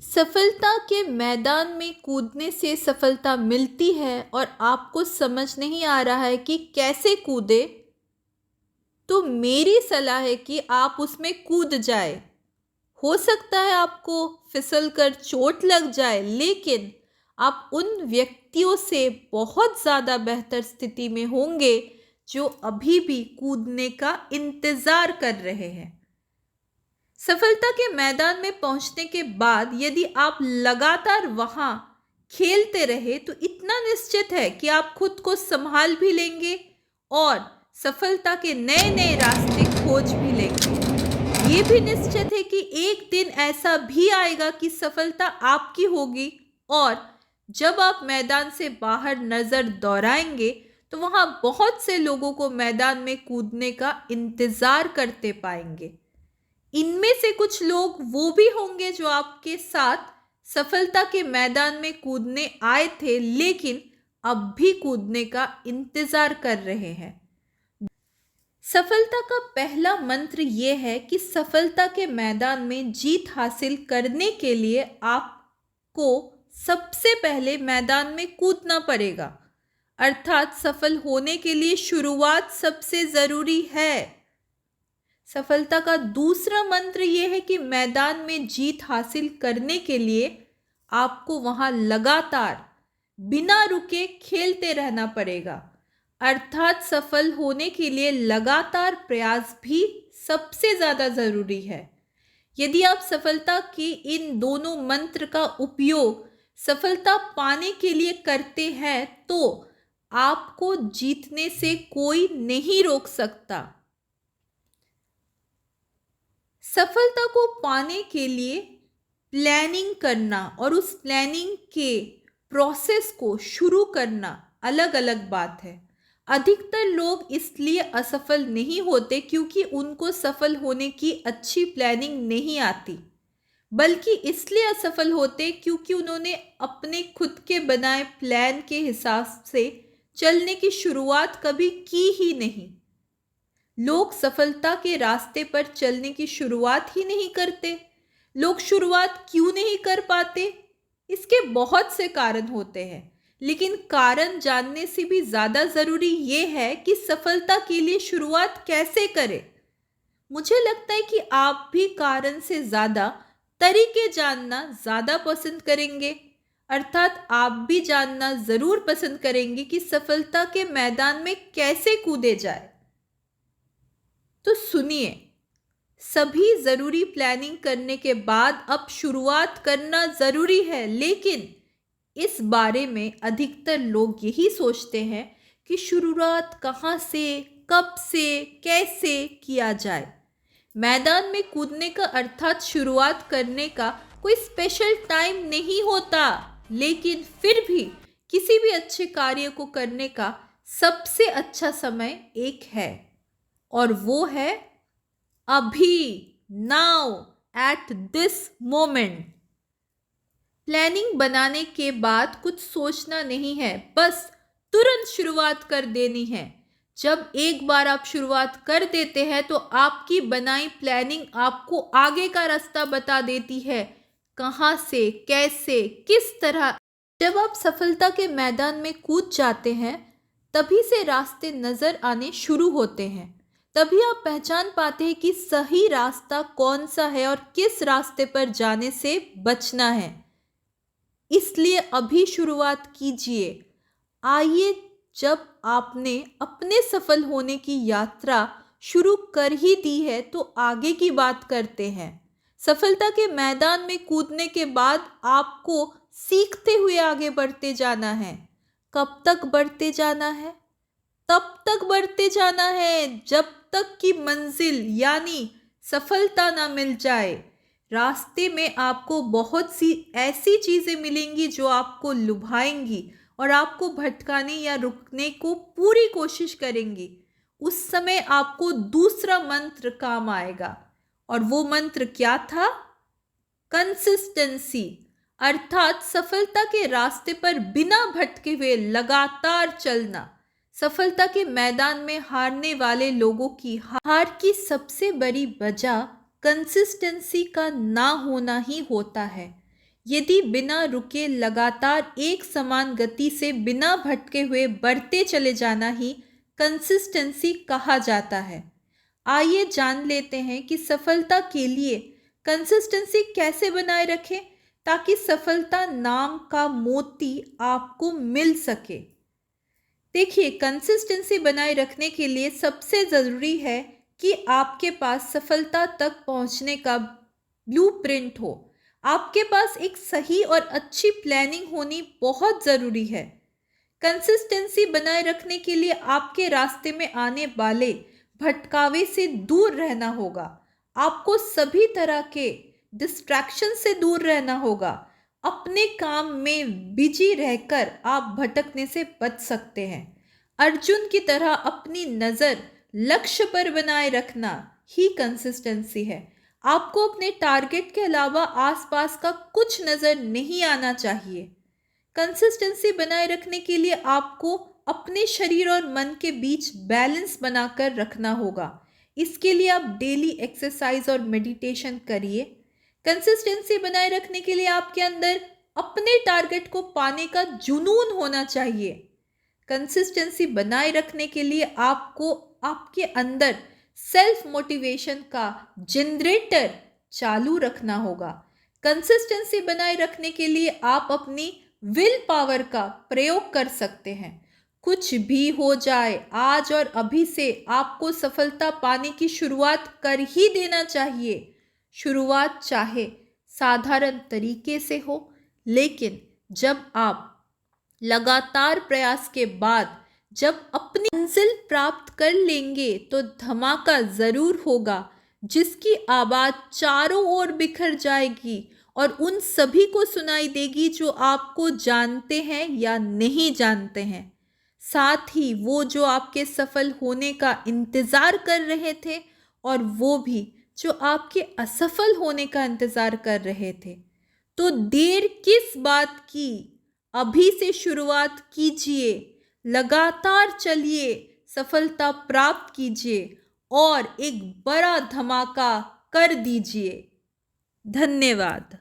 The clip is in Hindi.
सफलता के मैदान में कूदने से सफलता मिलती है और आपको समझ नहीं आ रहा है कि कैसे कूदे, तो मेरी सलाह है कि आप उसमें कूद जाए। हो सकता है आपको फिसल कर चोट लग जाए, लेकिन आप उन व्यक्तियों से बहुत ज़्यादा बेहतर स्थिति में होंगे जो अभी भी कूदने का इंतज़ार कर रहे हैं। सफलता के मैदान में पहुंचने के बाद यदि आप लगातार वहां खेलते रहे तो इतना निश्चित है कि आप खुद को संभाल भी लेंगे और सफलता के नए नए रास्ते खोज भी लेंगे। ये भी निश्चित है कि एक दिन ऐसा भी आएगा कि सफलता आपकी होगी और जब आप मैदान से बाहर नजर दौड़ाएंगे तो वहां बहुत से लोगों को मैदान में कूदने का इंतजार करते पाएंगे। इनमें से कुछ लोग वो भी होंगे जो आपके साथ सफलता के मैदान में कूदने आए थे, लेकिन अब भी कूदने का इंतजार कर रहे हैं। सफलता का पहला मंत्र यह है कि सफलता के मैदान में जीत हासिल करने के लिए आपको सबसे पहले मैदान में कूदना पड़ेगा। अर्थात सफल होने के लिए शुरुआत सबसे जरूरी है। सफलता का दूसरा मंत्र यह है कि मैदान में जीत हासिल करने के लिए आपको वहां लगातार बिना रुके खेलते रहना पड़ेगा। अर्थात सफल होने के लिए लगातार प्रयास भी सबसे ज़्यादा ज़रूरी है। यदि आप सफलता के इन दोनों मंत्र का उपयोग सफलता पाने के लिए करते हैं तो आपको जीतने से कोई नहीं रोक सकता। सफलता को पाने के लिए प्लानिंग करना और उस प्लानिंग के प्रोसेस को शुरू करना अलग अलग बात है। अधिकतर लोग इसलिए असफल नहीं होते क्योंकि उनको सफल होने की अच्छी प्लानिंग नहीं आती, बल्कि इसलिए असफल होते क्योंकि उन्होंने अपने खुद के बनाए प्लान के हिसाब से चलने की शुरुआत कभी की ही नहीं। लोग सफलता के रास्ते पर चलने की शुरुआत ही नहीं करते। लोग शुरुआत क्यों नहीं कर पाते? इसके बहुत से कारण होते हैं, लेकिन कारण जानने से भी ज़्यादा ज़रूरी ये है कि सफलता के लिए शुरुआत कैसे करें। मुझे लगता है कि आप भी कारण से ज़्यादा तरीके जानना ज़्यादा पसंद करेंगे। अर्थात आप भी जानना ज़रूर पसंद करेंगे कि सफलता के मैदान में कैसे कूदे जाए। तो सुनिए, सभी ज़रूरी प्लानिंग करने के बाद अब शुरुआत करना ज़रूरी है, लेकिन इस बारे में अधिकतर लोग यही सोचते हैं कि शुरुआत कहाँ से, कब से, कैसे किया जाए। मैदान में कूदने का अर्थात शुरुआत करने का कोई स्पेशल टाइम नहीं होता, लेकिन फिर भी किसी भी अच्छे कार्य को करने का सबसे अच्छा समय एक है और वो है अभी, now, at this moment. Planning बनाने के बाद कुछ सोचना नहीं है, बस तुरंत शुरुआत कर देनी है। जब एक बार आप शुरुआत कर देते हैं तो आपकी बनाई प्लानिंग आपको आगे का रास्ता बता देती है, कहाँ से, कैसे, किस तरह। जब आप सफलता के मैदान में कूद जाते हैं तभी से रास्ते नजर आने शुरू होते हैं। तभी आप पहचान पाते हैं कि सही रास्ता कौन सा है और किस रास्ते पर जाने से बचना है। इसलिए अभी शुरुआत कीजिए। आइए, जब आपने अपने सफल होने की यात्रा शुरू कर ही दी है तो आगे की बात करते हैं। सफलता के मैदान में कूदने के बाद आपको सीखते हुए आगे बढ़ते जाना है। कब तक बढ़ते जाना है? तब तक बढ़ते जाना है जब तक कि मंजिल यानी सफलता ना मिल जाए। रास्ते में आपको बहुत सी ऐसी चीज़ें मिलेंगी जो आपको लुभाएंगी और आपको भटकाने या रुकने को पूरी कोशिश करेंगी। उस समय आपको दूसरा मंत्र काम आएगा और वो मंत्र क्या था? कंसिस्टेंसी। अर्थात सफलता के रास्ते पर बिना भटके हुए लगातार चलना। सफलता के मैदान में हारने वाले लोगों की हार की सबसे बड़ी वजह कंसिस्टेंसी का ना होना ही होता है। यदि बिना रुके लगातार एक समान गति से बिना भटके हुए बढ़ते चले जाना ही कंसिस्टेंसी कहा जाता है। आइए जान लेते हैं कि सफलता के लिए कंसिस्टेंसी कैसे बनाए रखें ताकि सफलता नाम का मोती आपको मिल सके। देखिए, कंसिस्टेंसी बनाए रखने के लिए सबसे ज़रूरी है कि आपके पास सफलता तक पहुंचने का ब्लूप्रिंट हो। आपके पास एक सही और अच्छी प्लानिंग होनी बहुत ज़रूरी है। कंसिस्टेंसी बनाए रखने के लिए आपके रास्ते में आने वाले भटकावे से दूर रहना होगा। आपको सभी तरह के डिस्ट्रैक्शन से दूर रहना होगा। अपने काम में बिजी रहकर आप भटकने से बच सकते हैं। अर्जुन की तरह अपनी नज़र लक्ष्य पर बनाए रखना ही कंसिस्टेंसी है। आपको अपने टारगेट के अलावा आसपास का कुछ नज़र नहीं आना चाहिए। कंसिस्टेंसी बनाए रखने के लिए आपको अपने शरीर और मन के बीच बैलेंस बनाकर रखना होगा। इसके लिए आप डेली एक्सरसाइज और मेडिटेशन करिए। कंसिस्टेंसी बनाए रखने के लिए आपके अंदर अपने टारगेट को पाने का जुनून होना चाहिए। कंसिस्टेंसी बनाए रखने के लिए आपको आपके अंदर सेल्फ मोटिवेशन का जनरेटर चालू रखना होगा। कंसिस्टेंसी बनाए रखने के लिए आप अपनी विल पावर का प्रयोग कर सकते हैं। कुछ भी हो जाए, आज और अभी से आपको सफलता पाने की शुरुआत कर ही देना चाहिए। शुरुआत चाहे साधारण तरीके से हो, लेकिन जब आप लगातार प्रयास के बाद जब अपनी मंजिल प्राप्त कर लेंगे तो धमाका ज़रूर होगा, जिसकी आवाज़ चारों ओर बिखर जाएगी और उन सभी को सुनाई देगी जो आपको जानते हैं या नहीं जानते हैं। साथ ही वो जो आपके सफल होने का इंतज़ार कर रहे थे और वो भी जो आपके असफल होने का इंतज़ार कर रहे थे। तो देर किस बात की, अभी से शुरुआत कीजिए, लगातार चलिए, सफलता प्राप्त कीजिए और एक बड़ा धमाका कर दीजिए। धन्यवाद।